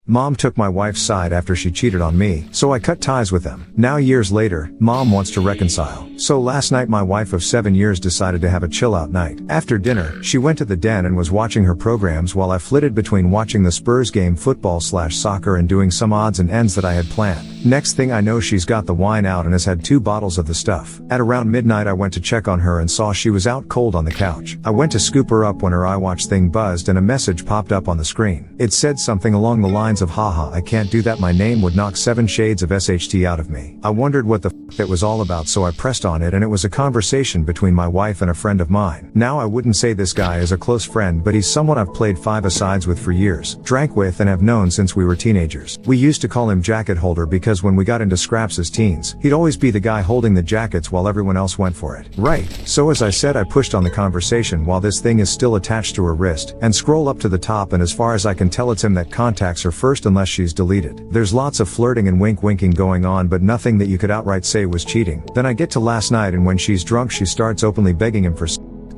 Mom took my wife's side after she cheated on me, so I cut ties with them. Now years later, Mom wants to reconcile. So last night my wife of 7 years decided to have a chill out night. After dinner, she went to the den and was watching her programs while I flitted between watching the Spurs game football/soccer and doing some odds and ends that I had planned. Next thing I know, she's got the wine out and has had 2 bottles of the stuff. At around midnight I went to check on her and saw she was out cold on the couch. I went to scoop her up when her iWatch thing buzzed and a message popped up on the screen. It said something along the lines of, haha, I can't do that, my name would knock 7 shades of SHT out of me. I wondered what the f that was all about, so I pressed on it and it was a conversation between my wife and a friend of mine. Now I wouldn't say this guy is a close friend, but he's someone I've played 5-a-sides with for years, drank with and have known since we were teenagers. We used to call him jacket holder because when we got into scraps as teens, he'd always be the guy holding the jackets while everyone else went for it. Right. So as I said, I pushed on the conversation while this thing is still attached to her wrist, and scroll up to the top, and as far as I can tell it's him that contacts her first unless she's deleted. There's lots of flirting and winking going on, but nothing that you could outright say was cheating. Then I get to last night and when she's drunk she starts openly begging him for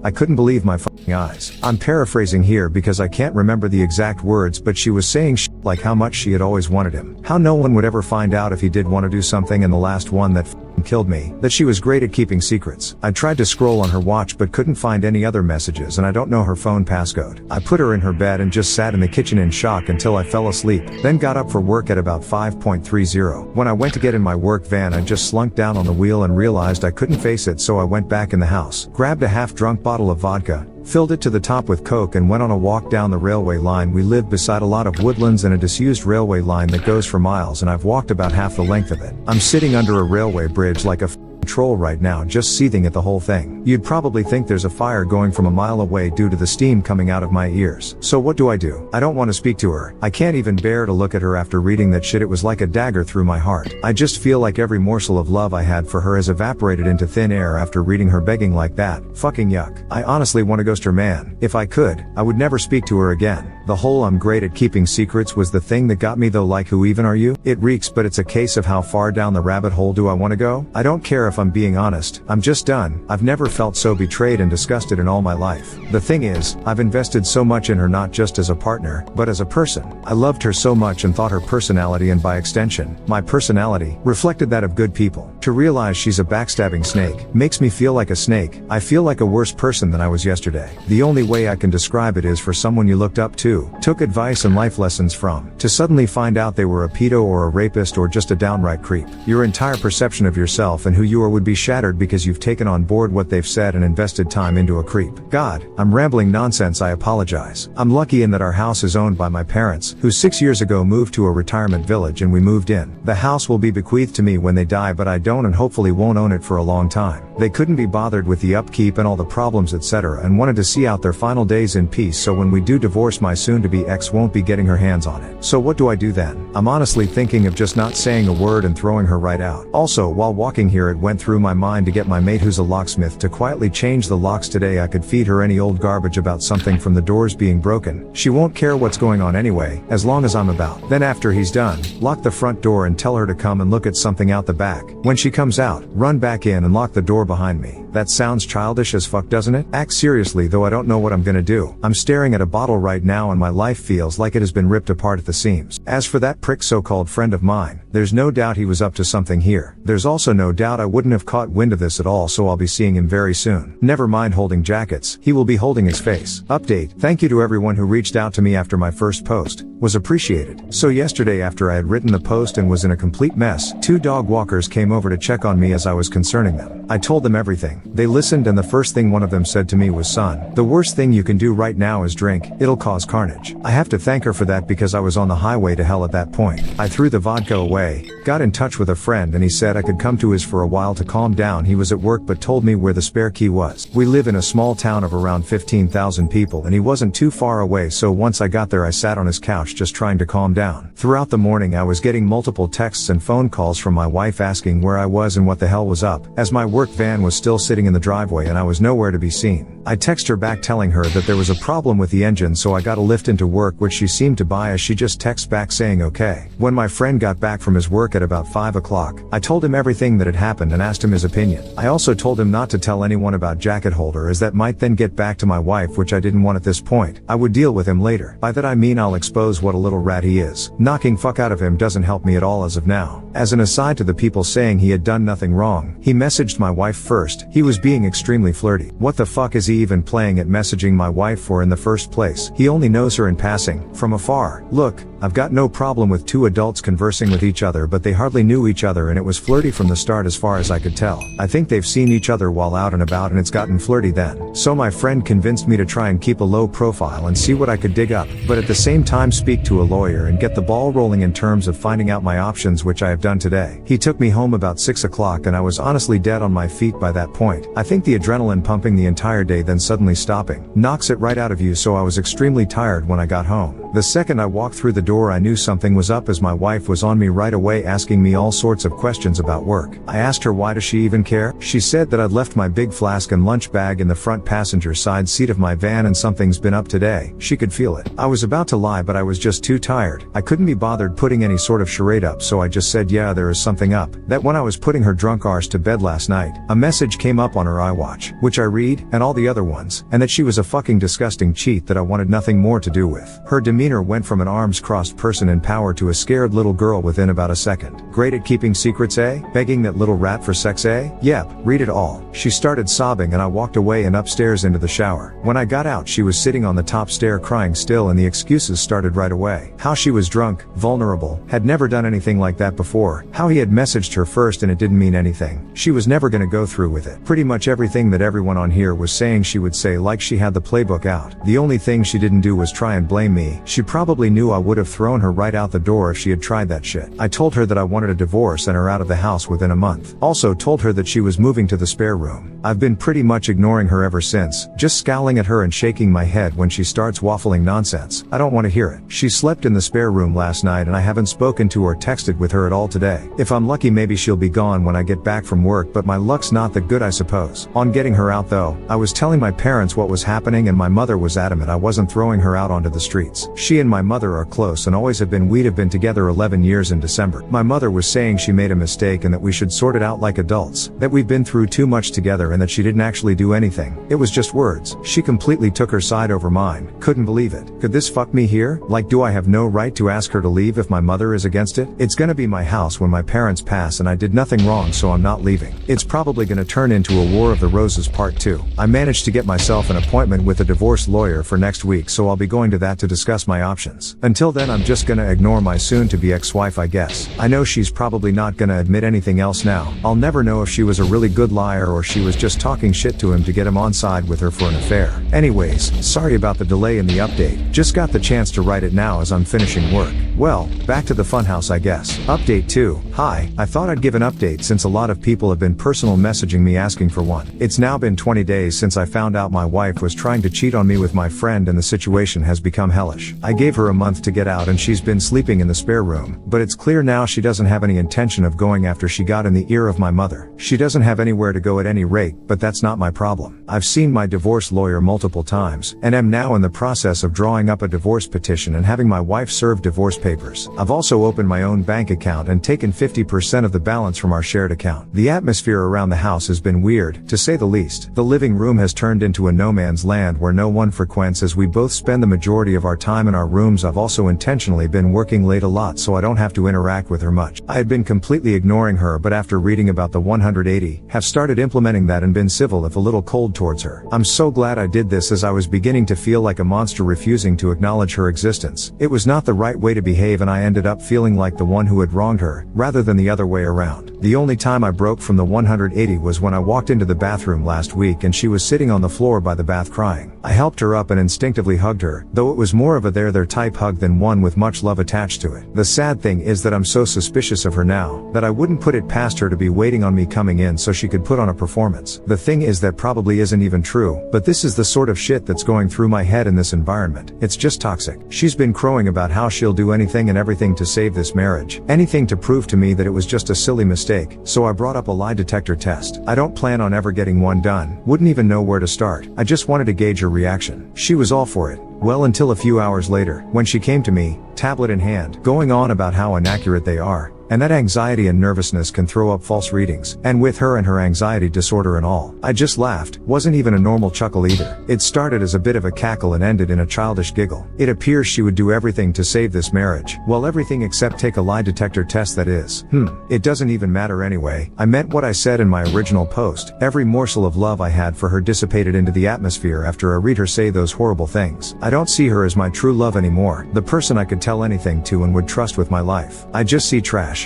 I couldn't believe my fucking eyes. I'm paraphrasing here because I can't remember the exact words, but she was saying like how much she had always wanted him, how no one would ever find out if he did want to do something, and the last one that killed me, that she was great at keeping secrets. I tried to scroll on her watch but couldn't find any other messages, and I don't know her phone passcode. I put her in her bed and just sat in the kitchen in shock until I fell asleep, then got up for work at about 5:30. When I went to get in my work van I just slunk down on the wheel and realized I couldn't face it, so I went back in the house, grabbed a half-drunk bottle of vodka, filled it to the top with Coke and went on a walk down the railway line. We live beside a lot of woodlands and a disused railway line that goes for miles, and I've walked about half the length of it. I'm sitting under a railway bridge like a troll right now, just seething at the whole thing. You'd probably think there's a fire going from a mile away due to the steam coming out of my ears. So what do? I don't want to speak to her. I can't even bear to look at her after reading that shit. It was like a dagger through my heart. I just feel like every morsel of love I had for her has evaporated into thin air after reading her begging like that. Fucking yuck. I honestly want to ghost her, man. If I could, I would never speak to her again. The whole I'm great at keeping secrets was the thing that got me though. Like, who even are you? It reeks, but it's a case of how far down the rabbit hole do I want to go? I don't care if I'm being honest. I'm just done. I've never felt so betrayed and disgusted in all my life. The thing is, I've invested so much in her, not just as a partner, but as a person. I loved her so much and thought her personality, and by extension, my personality, reflected that of good people. To realize she's a backstabbing snake makes me feel like a snake. I feel like a worse person than I was yesterday. The only way I can describe it is for someone you looked up to, took advice and life lessons from, to suddenly find out they were a pedo or a rapist or just a downright creep. Your entire perception of yourself and who you are would be shattered because you've taken on board what they've said and invested time into a creep. God, I'm rambling nonsense, I apologize. I'm lucky in that our house is owned by my parents, who 6 years ago moved to a retirement village and we moved in. The house will be bequeathed to me when they die, but I don't and hopefully won't own it for a long time. They couldn't be bothered with the upkeep and all the problems etc. and wanted to see out their final days in peace, so when we do divorce my soon-to-be ex won't be getting her hands on it. So what do I do then? I'm honestly thinking of just not saying a word and throwing her right out. Also, while walking here it went through my mind to get my mate who's a locksmith to quietly change the locks today. I could feed her any old garbage about something from the doors being broken. She won't care what's going on anyway, as long as I'm about. Then after he's done, lock the front door and tell her to come and look at something out the back. When she comes out, run back in and lock the door behind me. That sounds childish as fuck, doesn't it? Act seriously though, I don't know what I'm gonna do. I'm staring at a bottle right now and my life feels like it has been ripped apart at the seams. As for that prick so-called friend of mine, there's no doubt he was up to something here. There's also no doubt I wouldn't have caught wind of this at all, so I'll be seeing him very soon. Never mind holding jackets, he will be holding his face. Update: thank you to everyone who reached out to me after my first post. Was appreciated. So yesterday after I had written the post and was in a complete mess, 2 dog walkers came over to check on me as I was concerning them. I told them everything. They listened and the first thing one of them said to me was, "Son, the worst thing you can do right now is drink. It'll cause carnage." I have to thank her for that because I was on the highway to hell at that point. I threw the vodka away, got in touch with a friend and he said I could come to his for a while to calm down. He was at work but told me where the spare key was. We live in a small town of around 15,000 people and he wasn't too far away, so once I got there I sat on his couch just trying to calm down. Throughout the morning I was getting multiple texts and phone calls from my wife asking where I was and what the hell was up, as my work van was still sitting in the driveway and I was nowhere to be seen. I texted her back telling her that there was a problem with the engine, so I got a lift into work, which she seemed to buy as she just texts back saying okay. When my friend got back from his work at about 5 o'clock, I told him everything that had happened and asked him his opinion. I also told him not to tell anyone about jacket holder, as that might then get back to my wife, which I didn't want at this point. I would deal with him later. By that I mean I'll expose what a little rat he is. Knocking fuck out of him doesn't help me at all as of now. As an aside to the people saying he had done nothing wrong, he messaged my wife first. He was being extremely flirty. What the fuck is he even playing at messaging my wife for in the first place? He only knows her in passing, from afar. Look, I've got no problem with two adults conversing with each other, but they hardly knew each other and it was flirty from the start as far as I could tell. I think they've seen each other while out and about and it's gotten flirty then. So my friend convinced me to try and keep a low profile and see what I could dig up, but at the same time speak to a lawyer and get the ball rolling in terms of finding out my options, which I have done today. He took me home about 6 o'clock and I was honestly dead on my feet by that point. I think the adrenaline pumping the entire day then suddenly stopping knocks it right out of you, so I was extremely tired when I got home. The second I walked through the door I knew something was up, as my wife was on me right away asking me all sorts of questions about work. I asked her why does she even care? She said that I'd left my big flask and lunch bag in the front passenger side seat of my van and something's been up today. She could feel it. I was about to lie, but I was just too tired. I couldn't be bothered putting any sort of charade up, so I just said yeah, there is something up. That when I was putting her drunk arse to bed last night, a message came up on her iWatch, which I read, and all the other ones, and that she was a fucking disgusting cheat that I wanted nothing more to do with. Her demeanor went from an arms crossed person in power to a scared little girl within about a second. Great at keeping secrets, eh? Begging that little rat for sex, eh? Yep, read it all. She started sobbing and I walked away and upstairs into the shower. When I got out, she was sitting on the top stair crying still, and the excuses started right away. How she was drunk, vulnerable, had never done anything like that before, how he had messaged her first and it didn't mean anything. She was never gonna go through with it. Pretty much everything that everyone on here was saying she would say, like she had the playbook out. The only thing she didn't do was try and blame me. She probably knew I would have thrown her right out the door if she had tried that shit. I told her that I wanted a divorce and her out of the house within a month. Also told her that she was moving to the spare room. I've been pretty much ignoring her ever since, just scowling at her and shaking my head when she starts waffling nonsense. I don't want to hear it. She slept in the spare room last night and I haven't spoken to or texted with her at all today. If I'm lucky, maybe she'll be gone when I get back from work, but my luck's not that good, I suppose. On getting her out though, I was telling my parents what was happening and my mother was adamant I wasn't throwing her out onto the streets. She and my mother are close and always have been. We'd have been together 11 years in December. My mother was saying she made a mistake and that we should sort it out like adults, that we've been through too much together and that she didn't actually do anything. It was just words. She completely took her side over mine. Couldn't believe it. Could this fuck me here? Like, do I have no right to ask her to leave if my mother is against it? It's gonna be my house when my parents pass and I did nothing wrong, so I'm not leaving. It's probably gonna turn into a War of the Roses Part 2. I managed to get myself an appointment with a divorce lawyer for next week, so I'll be going to that to discuss my options. Until then, I'm just gonna ignore my soon-to-be ex-wife, I guess. I know she's probably not gonna admit anything else now. I'll never know if she was a really good liar or she was just talking shit to him to get him on side with her for an affair. Anyways, sorry about the delay in the update. Just got the chance to write it now as I'm finishing work. Well, back to the funhouse, I guess. Update 2. Hi, I thought I'd give an update since a lot of people have been personal messaging me asking for one. It's now been 20 days since I found out my wife was trying to cheat on me with my friend and the situation has become hellish. I gave her a month to get out and she's been sleeping in the spare room, but it's clear now she doesn't have any intention of going after she got in the ear of my mother. She doesn't have anywhere to go at any rate, but that's not my problem. I've seen my divorce lawyer multiple times, and am now in the process of drawing up a divorce petition and having my wife serve divorce papers. I've also opened my own bank account and taken 50% of the balance from our shared account. The atmosphere around the house has been weird, to say the least. The living room has turned into a no man's land where no one frequents, as we both spend the majority of our time in our rooms. I've also intentionally been working late a lot so I don't have to interact with her much. I had been completely ignoring her, but after reading about the 180, have started implementing that and been civil if a little cold towards her. I'm so glad I did this, as I was beginning to feel like a monster refusing to acknowledge her existence. It was not the right way to behave and I ended up feeling like the one who had wronged her, rather than the other way around. The only time I broke from the 180 was when I walked into the bathroom last week and she was sitting on the floor by the bath crying. I helped her up and instinctively hugged her, though it was more of a there type hug than one with much love attached to it. The sad thing is that I'm so suspicious of her now, that I wouldn't put it past her to be waiting on me coming in so she could put on a performance. The thing is that probably isn't even true, but this is the sort of shit that's going through my head in this environment. It's just toxic. She's been crowing about how she'll do anything and everything to save this marriage, anything to prove to me that it was just a silly mistake, so I brought up a lie detector test. I don't plan on ever getting one done, wouldn't even know where to start. I just wanted to gauge her reaction. She was all for it. Well, until a few hours later, when she came to me, tablet in hand, going on about how inaccurate they are, and that anxiety and nervousness can throw up false readings, and with her and her anxiety disorder and all. I just laughed, wasn't even a normal chuckle either. It started as a bit of a cackle and ended in a childish giggle. It appears she would do everything to save this marriage. Well, everything except take a lie detector test, that is. It doesn't even matter anyway. I meant what I said in my original post. Every morsel of love I had for her dissipated into the atmosphere after I read her say those horrible things. I don't see her as my true love anymore, the person I could tell anything to and would trust with my life. I just see trash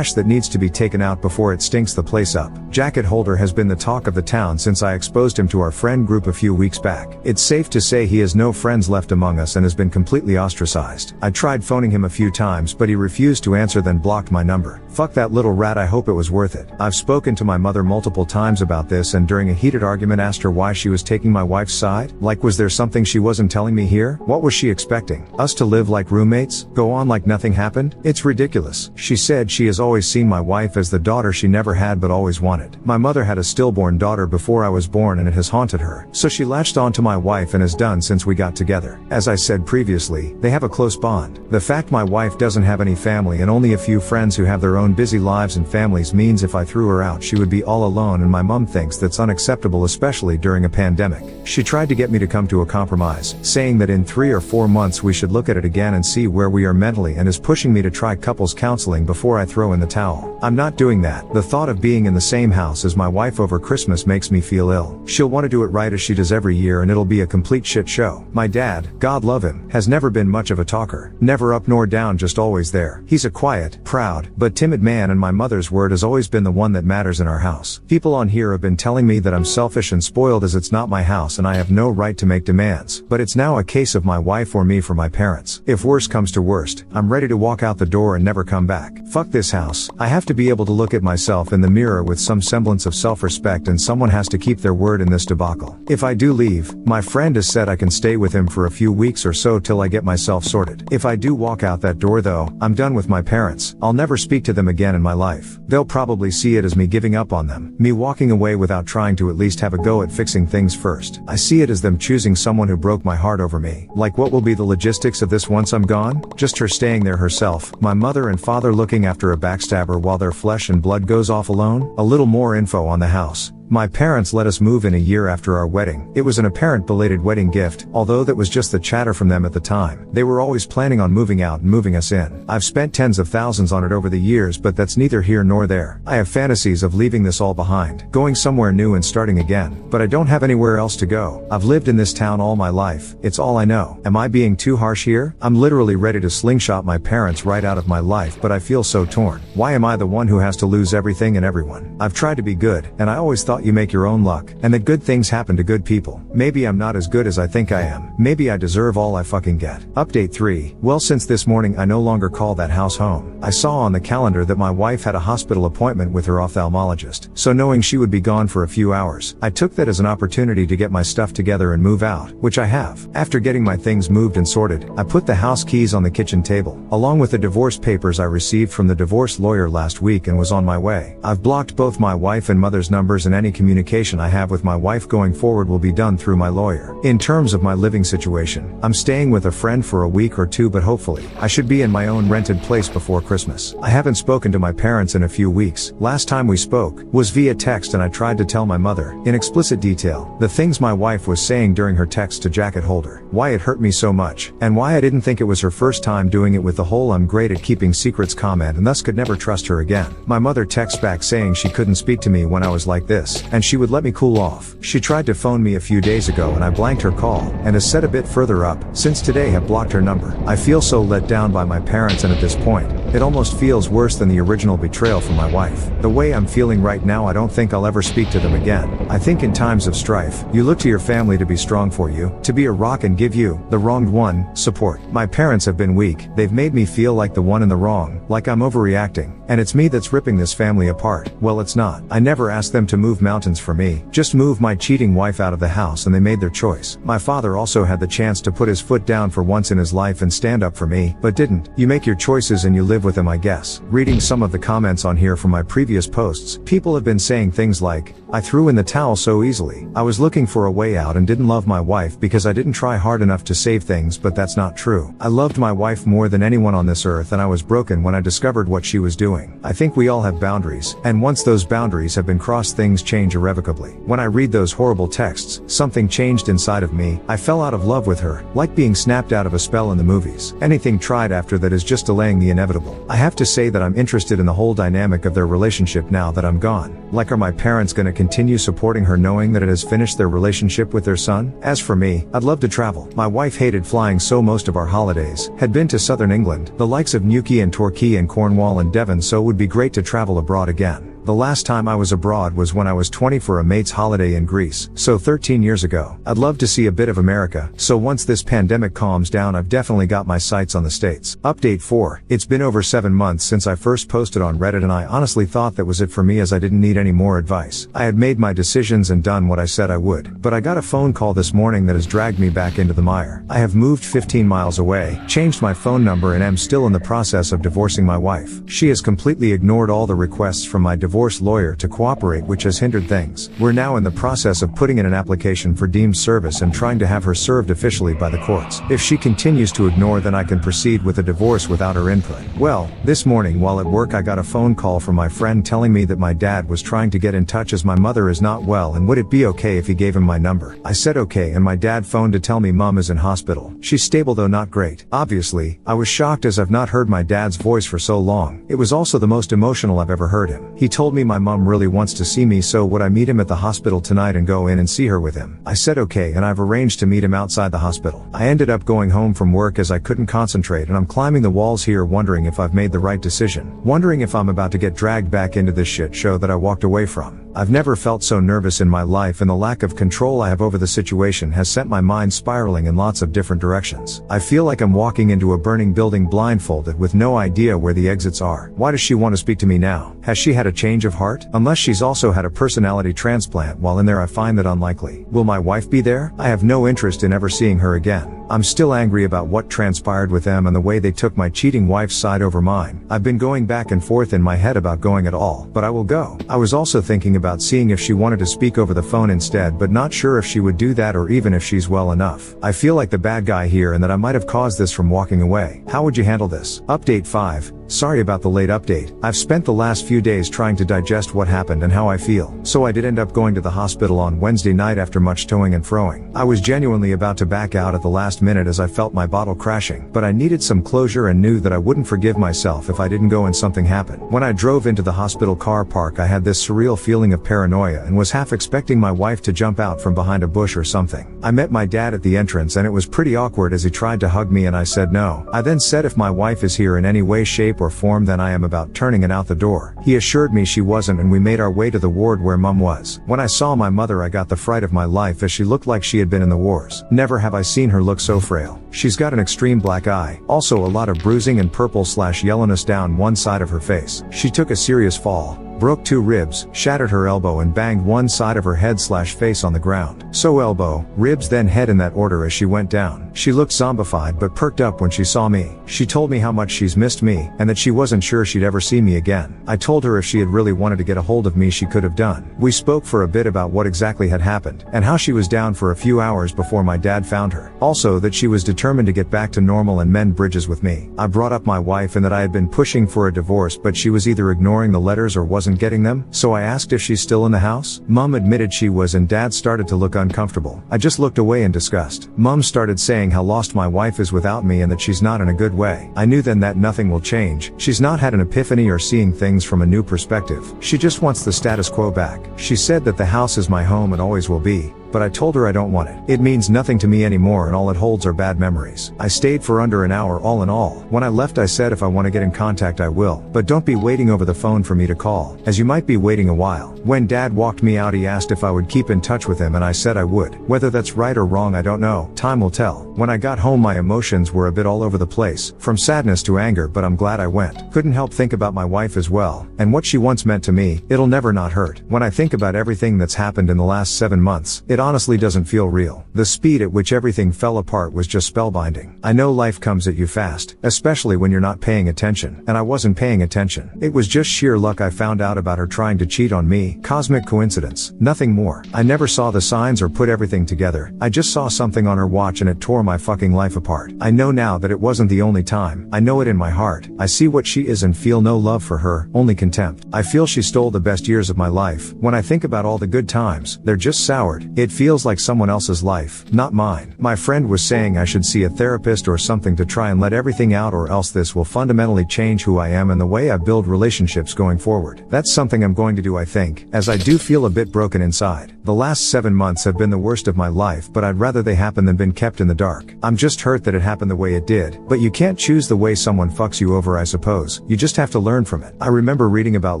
that needs to be taken out before it stinks the place up. Jacket Holder has been the talk of the town since I exposed him to our friend group a few weeks back. It's safe to say he has no friends left among us and has been completely ostracized. I tried phoning him a few times, but he refused to answer, then blocked my number. Fuck that little rat, I hope it was worth it. I've spoken to my mother multiple times about this, and during a heated argument asked her why she was taking my wife's side. Like, was there something she wasn't telling me here? What was she expecting? Us to live like roommates? Go on like nothing happened? It's ridiculous. She said she has always seen my wife as the daughter she never had but always wanted. My mother had a stillborn daughter before I was born, and it has haunted her. So she latched on to my wife and has done since we got together. As I said previously, they have a close bond. The fact my wife doesn't have any family and only a few friends who have their own busy lives and families means if I threw her out she would be all alone, and my mom thinks that's unacceptable, especially during a pandemic. She tried to get me to come to a compromise, saying that in 3 or 4 months we should look at it again and see where we are mentally, and is pushing me to try couples counseling before I throw in the towel. I'm not doing that. The thought of being in the same house as my wife over Christmas makes me feel ill. She'll want to do it right as she does every year, and it'll be a complete shit show. My dad, God love him, has never been much of a talker. Never up nor down, just always there. He's a quiet, proud, but timid man, and my mother's word has always been the one that matters in our house. People on here have been telling me that I'm selfish and spoiled as it's not my house and I have no right to make demands. But it's now a case of my wife or me for my parents. If worst comes to worst, I'm ready to walk out the door and never come back. Fuck this house. I have to be able to look at myself in the mirror with some semblance of self-respect, and someone has to keep their word in this debacle. If I do leave, my friend has said I can stay with him for a few weeks or so till I get myself sorted. If I do walk out that door though, I'm done with my parents. I'll never speak to them again in my life. They'll probably see it as me giving up on them, me walking away without trying to at least have a go at fixing things first. I see it as them choosing someone who broke my heart over me. Like, what will be the logistics of this once I'm gone? Just her staying there herself, my mother and father looking after a backstabber while their flesh and blood goes off alone? A little more info on the house. My parents let us move in a year after our wedding. It was an apparent belated wedding gift, although that was just the chatter from them at the time. They were always planning on moving out and moving us in. I've spent tens of thousands on it over the years, but that's neither here nor there. I have fantasies of leaving this all behind, going somewhere new and starting again, but I don't have anywhere else to go. I've lived in this town all my life. It's all I know. Am I being too harsh here? I'm literally ready to slingshot my parents right out of my life, but I feel so torn. Why am I the one who has to lose everything and everyone? I've tried to be good, and I always thought you make your own luck, and that good things happen to good people. Maybe I'm not as good as I think I am. Maybe I deserve all I fucking get. Update 3. Well, since this morning I no longer call that house home. I saw on the calendar that my wife had a hospital appointment with her ophthalmologist, so knowing she would be gone for a few hours, I took that as an opportunity to get my stuff together and move out, which I have. After getting my things moved and sorted, I put the house keys on the kitchen table, along with the divorce papers I received from the divorce lawyer last week, and was on my way. I've blocked both my wife and mother's numbers, and any communication I have with my wife going forward will be done through my lawyer. In terms of my living situation, I'm staying with a friend for a week or two, but hopefully, I should be in my own rented place before Christmas. I haven't spoken to my parents in a few weeks. Last time we spoke was via text, and I tried to tell my mother, in explicit detail, the things my wife was saying during her text to Jacket Holder, why it hurt me so much, and why I didn't think it was her first time doing it with the whole "I'm great at keeping secrets" comment, and thus could never trust her again. My mother texts back saying she couldn't speak to me when I was like this, and she would let me cool off. She tried to phone me a few days ago, and I blanked her call, and has said a bit further up, since today have blocked her number. I feel so let down by my parents, and at this point, it almost feels worse than the original betrayal from my wife. The way I'm feeling right now, I don't think I'll ever speak to them again. I think in times of strife, you look to your family to be strong for you, to be a rock and give you, the wronged one, support. My parents have been weak. They've made me feel like the one in the wrong, like I'm overreacting, and it's me that's ripping this family apart. Well, it's not. I never asked them to move mountains for me, just move my cheating wife out of the house, and they made their choice. My father also had the chance to put his foot down for once in his life and stand up for me, but didn't. You make your choices and you live live with him, I guess. Reading some of the comments on here from my previous posts, people have been saying things like, I threw in the towel so easily. I was looking for a way out and didn't love my wife because I didn't try hard enough to save things, but that's not true. I loved my wife more than anyone on this earth, and I was broken when I discovered what she was doing. I think we all have boundaries, and once those boundaries have been crossed, things change irrevocably. When I read those horrible texts, something changed inside of me. I fell out of love with her, like being snapped out of a spell in the movies. Anything tried after that is just delaying the inevitable. I have to say that I'm interested in the whole dynamic of their relationship now that I'm gone. Like, are my parents gonna continue supporting her knowing that it has finished their relationship with their son? As for me, I'd love to travel. My wife hated flying, so most of our holidays had been to southern England, the likes of Newquay and Torquay and Cornwall and Devon, so it would be great to travel abroad again. The last time I was abroad was when I was 20 for a mate's holiday in Greece, so 13 years ago. I'd love to see a bit of America, so once this pandemic calms down, I've definitely got my sights on the States. Update 4. It's been over 7 months since I first posted on Reddit, and I honestly thought that was it for me, as I didn't need any more advice. I had made my decisions and done what I said I would. But I got a phone call this morning that has dragged me back into the mire. I have moved 15 miles away, changed my phone number, and am still in the process of divorcing my wife. She has completely ignored all the requests from my divorce lawyer to cooperate, which has hindered things. We're now in the process of putting in an application for deemed service and trying to have her served officially by the courts. If she continues to ignore, then I can proceed with a divorce without her input. Well, this morning while at work, I got a phone call from my friend telling me that my dad was trying to get in touch as my mother is not well, and would it be okay if he gave him my number. I said okay, and my dad phoned to tell me mom is in hospital. She's stable though not great. Obviously, I was shocked as I've not heard my dad's voice for so long. It was also the most emotional I've ever heard him. He told me my mom really wants to see me, so would I meet him at the hospital tonight and go in and see her with him. I said okay, and I've arranged to meet him outside the hospital. I ended up going home from work as I couldn't concentrate, and I'm climbing the walls here wondering if I've made the right decision. Wondering if I'm about to get dragged back into this shit show that I walked away from. I've never felt so nervous in my life, and the lack of control I have over the situation has sent my mind spiraling in lots of different directions. I feel like I'm walking into a burning building blindfolded with no idea where the exits are. Why does she want to speak to me now? Has she had a change of heart? Unless she's also had a personality transplant while in there, I find that unlikely. Will my wife be there? I have no interest in ever seeing her again. I'm still angry about what transpired with them and the way they took my cheating wife's side over mine. I've been going back and forth in my head about going at all, but I will go. I was also thinking about seeing if she wanted to speak over the phone instead, but not sure if she would do that or even if she's well enough. I feel like the bad guy here and that I might have caused this from walking away. How would you handle this? Update 5. Sorry about the late update. I've spent the last few days trying to digest what happened and how I feel. So I did end up going to the hospital on Wednesday night after much toing and froing. I was genuinely about to back out at the last minute as I felt my bottle crashing, but I needed some closure and knew that I wouldn't forgive myself if I didn't go and something happened. When I drove into the hospital car park, I had this surreal feeling of paranoia and was half expecting my wife to jump out from behind a bush or something. I met my dad at the entrance and it was pretty awkward as he tried to hug me and I said no. I then said if my wife is here in any way, shape or form, then I am about turning and out the door. He assured me she wasn't and we made our way to the ward where mom was. When I saw my mother, I got the fright of my life as she looked like she had been in the wars. Never have I seen her look so frail. She's got an extreme black eye, also a lot of bruising and purple/yellowness down one side of her face. She took a serious fall, broke 2 ribs, shattered her elbow and banged one side of her head/face on the ground. So elbow, ribs then head in that order as she went down. She looked zombified but perked up when she saw me. She told me how much she's missed me and that she wasn't sure she'd ever see me again. I told her if she had really wanted to get a hold of me she could have done. We spoke for a bit about what exactly had happened and how she was down for a few hours before my dad found her. Also that she was determined to get back to normal and mend bridges with me. I brought up my wife and that I had been pushing for a divorce but she was either ignoring the letters or wasn't getting them, so I asked if she's still in the house. Mom admitted she was and dad started to look uncomfortable. I just looked away in disgust. Mom started saying how lost my wife is without me and that she's not in a good way. I knew then that nothing will change. She's not had an epiphany or seeing things from a new perspective. She just wants the status quo back. She said that the house is my home and always will be. But I told her I don't want it. It means nothing to me anymore and all it holds are bad memories. I stayed for under an hour all in all. When I left I said if I want to get in contact I will, but don't be waiting over the phone for me to call, as you might be waiting a while. When dad walked me out he asked if I would keep in touch with him and I said I would. Whether that's right or wrong I don't know. Time will tell. When I got home my emotions were a bit all over the place, from sadness to anger, but I'm glad I went. Couldn't help think about my wife as well, and what she once meant to me. It'll never not hurt. When I think about everything that's happened in the last 7 months, it It honestly doesn't feel real. The speed at which everything fell apart was just spellbinding. I know life comes at you fast, especially when you're not paying attention, and I wasn't paying attention. It was just sheer luck I found out about her trying to cheat on me. Cosmic coincidence. Nothing more. I never saw the signs or put everything together. I just saw something on her watch and it tore my fucking life apart. I know now that it wasn't the only time. I know it in my heart. I see what she is and feel no love for her, only contempt. I feel she stole the best years of my life. When I think about all the good times, they're just soured. It feels like someone else's life, not mine. My friend was saying I should see a therapist or something to try and let everything out, or else this will fundamentally change who I am and the way I build relationships going forward. That's something I'm going to do, I think, as I do feel a bit broken inside. The last 7 months have been the worst of my life, but I'd rather they happen than been kept in the dark. I'm just hurt that it happened the way it did, but you can't choose the way someone fucks you over, I suppose. You just have to learn from it. I remember reading about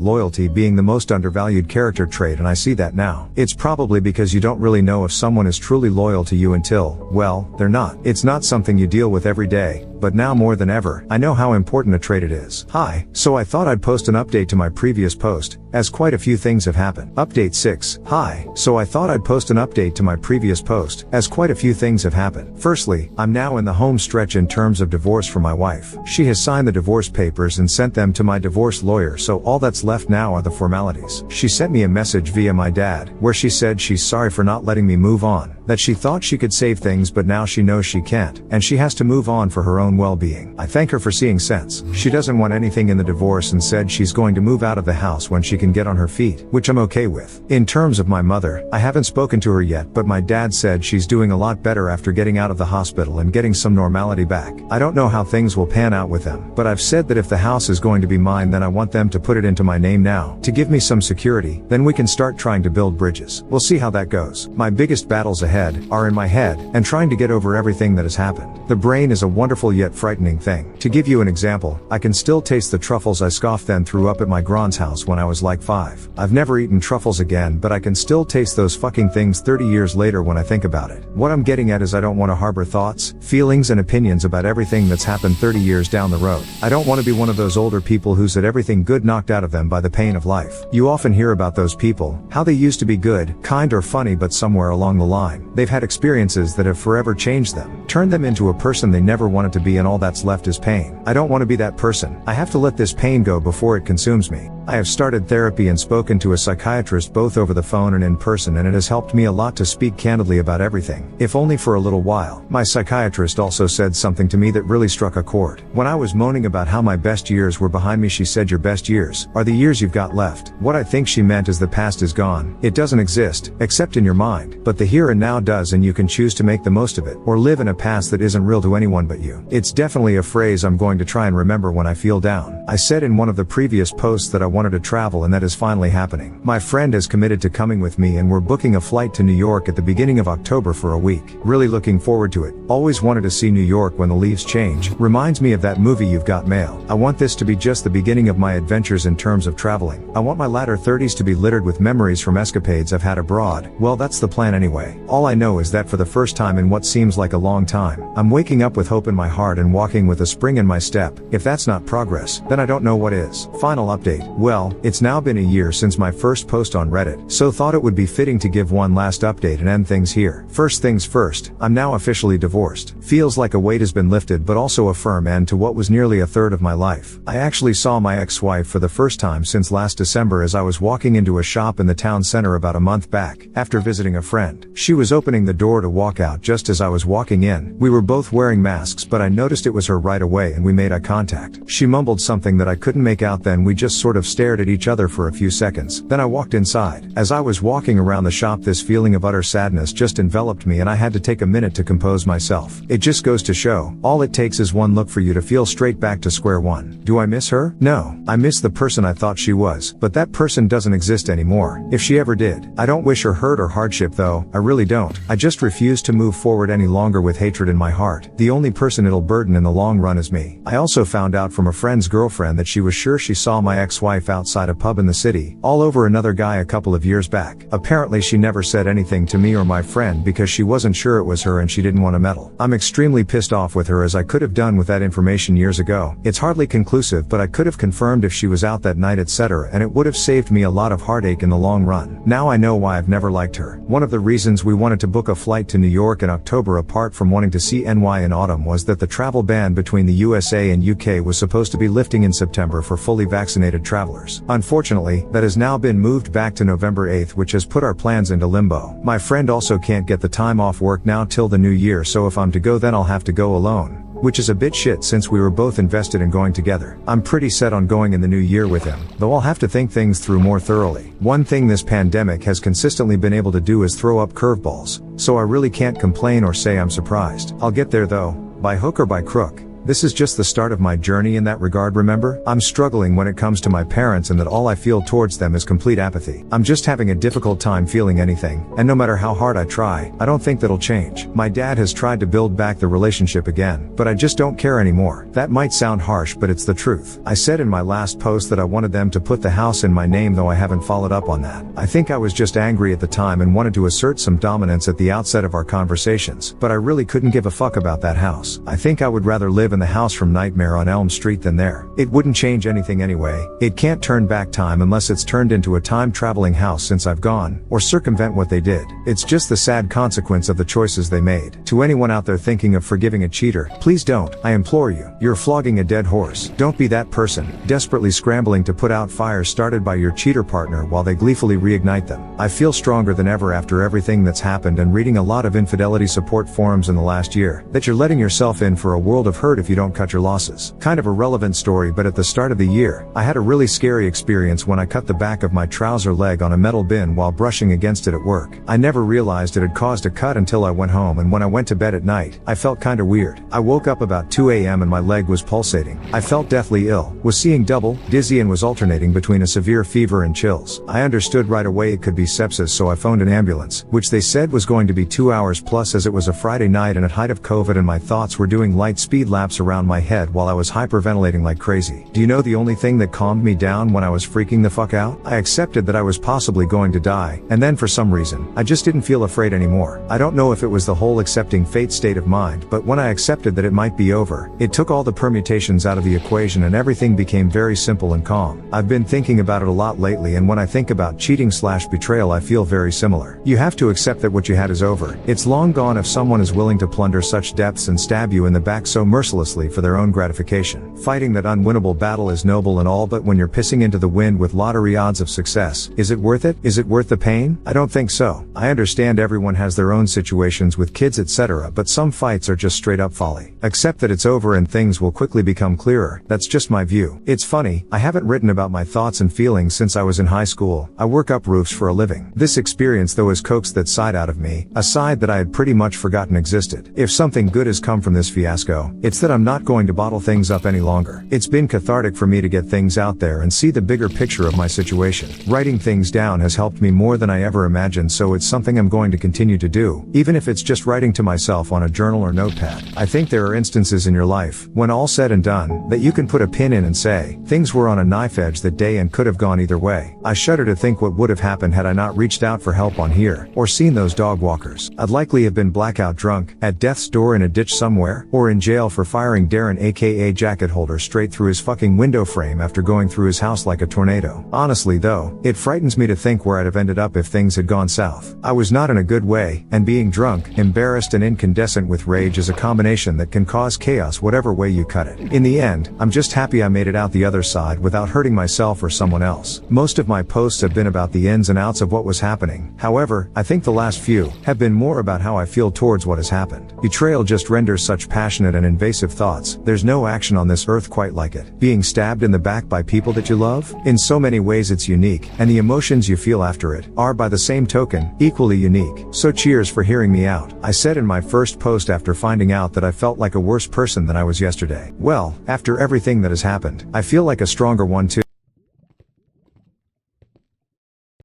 loyalty being the most undervalued character trait, and I see that now. It's probably because you don't really know if someone is truly loyal to you until, well, they're not. It's not something you deal with every day, but now more than ever, I know how important a trait it is. Hi, so I thought I'd post an update to my previous post, as quite a few things have happened. Update 6. Hi, so I thought I'd post an update to my previous post, as quite a few things have happened. Firstly, I'm now in the home stretch in terms of divorce from my wife. She has signed the divorce papers and sent them to my divorce lawyer, so all that's left now are the formalities. She sent me a message via my dad, where she said she's sorry for not letting me move on, that she thought she could save things but now she knows she can't, and she has to move on for her own well-being. I thank her for seeing sense. She doesn't want anything in the divorce and said she's going to move out of the house when she can get on her feet, which I'm okay with. In terms of my mother, I haven't spoken to her yet, but my dad said she's doing a lot better after getting out of the hospital and getting some normality back. I don't know how things will pan out with them, but I've said that if the house is going to be mine, then I want them to put it into my name now, to give me some security, then we can start trying to build bridges. We'll see how that goes. My biggest battles ahead are in my head, and trying to get over everything that has happened. The brain is a wonderful yet frightening thing. To give you an example, I can still taste the truffles I scoffed then threw up at my grand's house when I was like 5. I've never eaten truffles again, but I can still taste those fucking things 30 years later when I think about it. What I'm getting at is I don't want to harbor thoughts, feelings and opinions about everything that's happened 30 years down the road. I don't want to be one of those older people who's had everything good knocked out of them by the pain of life. You often hear about those people, how they used to be good, kind or funny, but somewhere along the line, they've had experiences that have forever changed them, turned them into a person they never wanted to be, and all that's left is pain. I don't want to be that person. I have to let this pain go before it consumes me. I have started therapy and spoken to a psychiatrist both over the phone and in person, and it has helped me a lot to speak candidly about everything, if only for a little while. My psychiatrist also said something to me that really struck a chord. When I was moaning about how my best years were behind me, she said, "Your best years are the years you've got left." What I think she meant is the past is gone. It doesn't exist, except in your mind, but the here and now does, and you can choose to make the most of it, or live in a past that isn't real to anyone but you. It's definitely a phrase I'm going to try and remember when I feel down. I said in one of the previous posts that I wanted to travel, and that is finally happening. My friend has committed to coming with me, and we're booking a flight to New York at the beginning of October for a week. Really looking forward to it. Always wanted to see New York when the leaves change. Reminds me of that movie You've Got Mail. I want this to be just the beginning of my adventures in terms of traveling. I want my latter 30s to be littered with memories from escapades I've had abroad. Well, that's the plan anyway. All I know is that for the first time in what seems like a long time, I'm waking up with hope in my heart and walking with a spring in my step. If that's not progress, then I don't know what is. Final update. Well, it's now been a year since my first post on Reddit, so thought it would be fitting to give one last update and end things here. First things first, I'm now officially divorced. Feels like a weight has been lifted, but also a firm end to what was nearly a third of my life. I actually saw my ex-wife for the first time since last December as I was walking into a shop in the town center about a month back, after visiting a friend. She was opening the door to walk out just as I was walking in. We were both wearing masks, but I noticed it was her right away and we made eye contact. She mumbled something that I couldn't make out, then we just sort of stared at each other for a few seconds. Then I walked inside. As I was walking around the shop, this feeling of utter sadness just enveloped me and I had to take a minute to compose myself. It just goes to show, all it takes is one look for you to feel straight back to square one. Do I miss her? No. I miss the person I thought she was, but that person doesn't exist anymore, if she ever did. I don't wish her hurt or hardship though, I really don't. I just refuse to move forward any longer with hatred in my heart. The only person it'll burden in the long run is me. I also found out from a friend's girlfriend that she was sure she saw my ex-wife wife outside a pub in the city, all over another guy a couple of years back. Apparently she never said anything to me or my friend because she wasn't sure it was her and she didn't want to meddle. I'm extremely pissed off with her, as I could have done with that information years ago. It's hardly conclusive, but I could have confirmed if she was out that night, etc., and it would have saved me a lot of heartache in the long run. Now I know why I've never liked her. One of the reasons we wanted to book a flight to New York in October, apart from wanting to see NY in autumn, was that the travel ban between the USA and UK was supposed to be lifting in September for fully vaccinated travelers. Unfortunately, that has now been moved back to November 8th, which has put our plans into limbo. My friend also can't get the time off work now till the new year, so if I'm to go then I'll have to go alone, which is a bit shit since we were both invested in going together. I'm pretty set on going in the new year with him, though I'll have to think things through more thoroughly. One thing this pandemic has consistently been able to do is throw up curveballs, so I really can't complain or say I'm surprised. I'll get there though, by hook or by crook. This is just the start of my journey in that regard, remember? I'm struggling when it comes to my parents, and that all I feel towards them is complete apathy. I'm just having a difficult time feeling anything, and no matter how hard I try, I don't think that'll change. My dad has tried to build back the relationship again, but I just don't care anymore. That might sound harsh, but it's the truth. I said in my last post that I wanted them to put the house in my name, though I haven't followed up on that. I think I was just angry at the time and wanted to assert some dominance at the outset of our conversations, but I really couldn't give a fuck about that house. I think I would rather live in the house from Nightmare on Elm Street than there. It wouldn't change anything anyway. It can't turn back time unless it's turned into a time-traveling house since I've gone, or circumvent what they did. It's just the sad consequence of the choices they made. To anyone out there thinking of forgiving a cheater, please don't, I implore you. You're flogging a dead horse. Don't be that person, desperately scrambling to put out fires started by your cheater partner while they gleefully reignite them. I feel stronger than ever after everything that's happened and reading a lot of infidelity support forums in the last year, that you're letting yourself in for a world of hurt if you don't cut your losses. Kind of a relevant story, but at the start of the year, I had a really scary experience when I cut the back of my trouser leg on a metal bin while brushing against it at work. I never realized it had caused a cut until I went home, and when I went to bed at night, I felt kinda weird. I woke up about 2 a.m. and my leg was pulsating. I felt deathly ill, was seeing double, dizzy, and was alternating between a severe fever and chills. I understood right away it could be sepsis, so I phoned an ambulance, which they said was going to be 2 hours plus, as it was a Friday night and at height of COVID, and my thoughts were doing light speed laps around my head while I was hyperventilating like crazy. Do you know the only thing that calmed me down when I was freaking the fuck out? I accepted that I was possibly going to die, and then for some reason, I just didn't feel afraid anymore. I don't know if it was the whole accepting fate state of mind, but when I accepted that it might be over, it took all the permutations out of the equation and everything became very simple and calm. I've been thinking about it a lot lately, and when I think about cheating/betrayal, I feel very similar. You have to accept that what you had is over. It's long gone if someone is willing to plunder such depths and stab you in the back so mercilessly for their own gratification. Fighting that unwinnable battle is noble and all, but when you're pissing into the wind with lottery odds of success, is it worth it? Is it worth the pain? I don't think so. I understand everyone has their own situations with kids, etc., but some fights are just straight up folly. Accept that it's over and things will quickly become clearer. That's just my view. It's funny, I haven't written about my thoughts and feelings since I was in high school. I work up roofs for a living. This experience though has coaxed that side out of me, a side that I had pretty much forgotten existed. If something good has come from this fiasco, it's that I'm not going to bottle things up any longer. It's been cathartic for me to get things out there and see the bigger picture of my situation. Writing things down has helped me more than I ever imagined, so it's something I'm going to continue to do, even if it's just writing to myself on a journal or notepad. I think there are instances in your life, when all said and done, that you can put a pin in and say, things were on a knife edge that day and could have gone either way. I shudder to think what would have happened had I not reached out for help on here, or seen those dog walkers. I'd likely have been blackout drunk, at death's door in a ditch somewhere, or in jail for firing Darren aka Jacket Holder straight through his fucking window frame after going through his house like a tornado. Honestly though, it frightens me to think where I'd have ended up if things had gone south. I was not in a good way, and being drunk, embarrassed, and incandescent with rage is a combination that can cause chaos whatever way you cut it. In the end, I'm just happy I made it out the other side without hurting myself or someone else. Most of my posts have been about the ins and outs of what was happening. However, I think the last few have been more about how I feel towards what has happened. Betrayal just renders such passionate and invasive thoughts. There's no action on this earth quite like it. Being stabbed in the back by people that you love? In so many ways it's unique, and the emotions you feel after it are, by the same token, equally unique. So cheers for hearing me out. I said in my first post after finding out that I felt like a worse person than I was yesterday. Well, after everything that has happened, I feel like a stronger one too.